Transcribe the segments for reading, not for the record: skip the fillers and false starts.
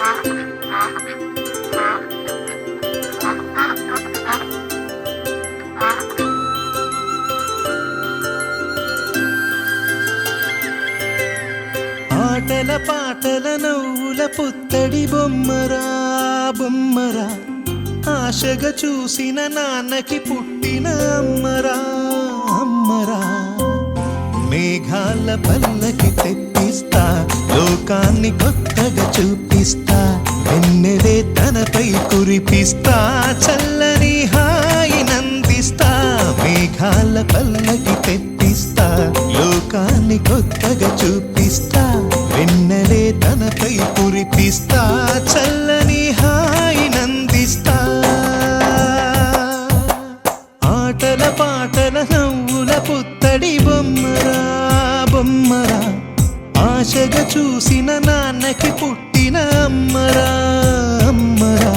ఆటల పాటల నవ్వుల పుత్తడి బొమ్మరా బొమ్మరా, ఆశగా చూసిన నాన్నకి పుట్టిన అమ్మరా అమ్మరా. మేఘాల పల్లకి తెప్పిస్తా, లోకాన్ని కొత్తగా చూపిస్తా, వెన్నెలే తనపై కురిపిస్తా, చల్లని హాయి నందిస్తా. మేఘాల పల్లకి తెప్పిస్తా, లోకాన్ని కొత్తగా చూపిస్తా, వెన్నెలే తనపై కురిపిస్తా, చల్లని హాయి నందిస్తా. ఆటల పాటల నవ్వుల పుత్తడి బొమ్మరా బొమ్మరా, ఆశగా చూసిన నాన్నకి పుట్టిన అమ్మరా అమ్మరా.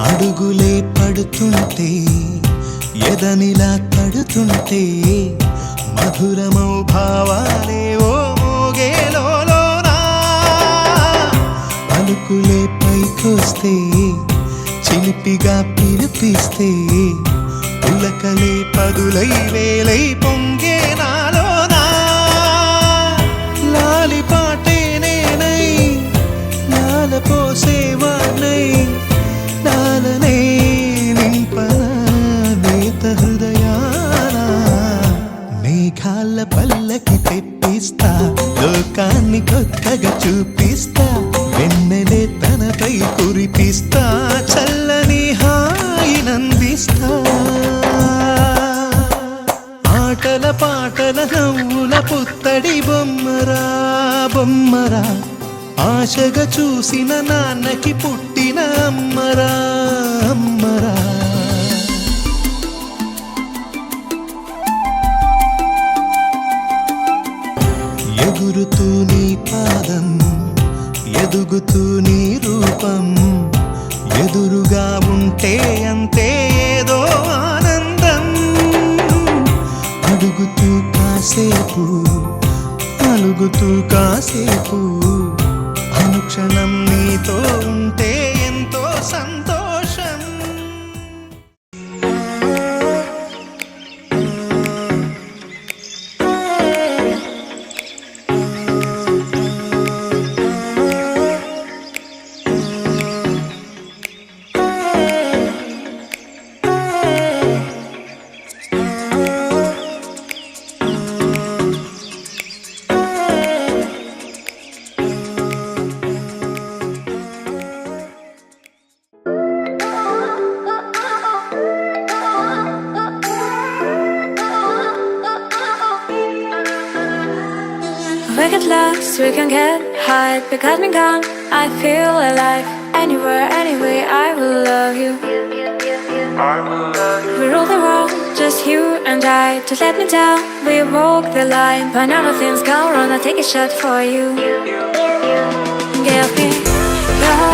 అడుగులే పడుతుంటే, ఎదనిలా తడుతుంటే, మధురమౌ భావాలే ఓ మోగేలోనా. పలుకులే పైకొస్తే, చిలిపిగా పిలిపిస్తే, పులకలే పదులై వేలై పొంగే నాలోనా. లాలి పాటే నేనై, లాల పోసేవాణ్ణై, నాలనే నింపనా నేత హృదయాన. మేఘాల పల్లకి తెప్పిస్తా, లోకాన్ని కొత్తగా చూపిస్తా, వెన్నెలే తనపై కురిపిస్తా, చల్లని హాయి నందిస్తా. ఆటల పాటల నవ్వుల పుత్తడి బొమ్మరా బొమ్మరా, ఆశగా చూసిన నాన్నకి పుట్టిన అమ్మరా అమ్మరా. ఎగురుతూ నీ పాదం, ఎదుగుతూ నీ రూపం, ఎదురుగా ఉంటే అంతే ఏదో ఆనందం. అడుగుతూ కాసేపు, అలుగుతూ కాసేపు, అనుక్షణం నీతో ఉంటే ఎంతో సంతోషం. We get lost, we can get high, because me gone, I feel alive. Anywhere, anyway, I will love you. We rule the world, just you and I. Just let me down, we walk the line. But now the things go wrong, I'll take a shot for you. Give me your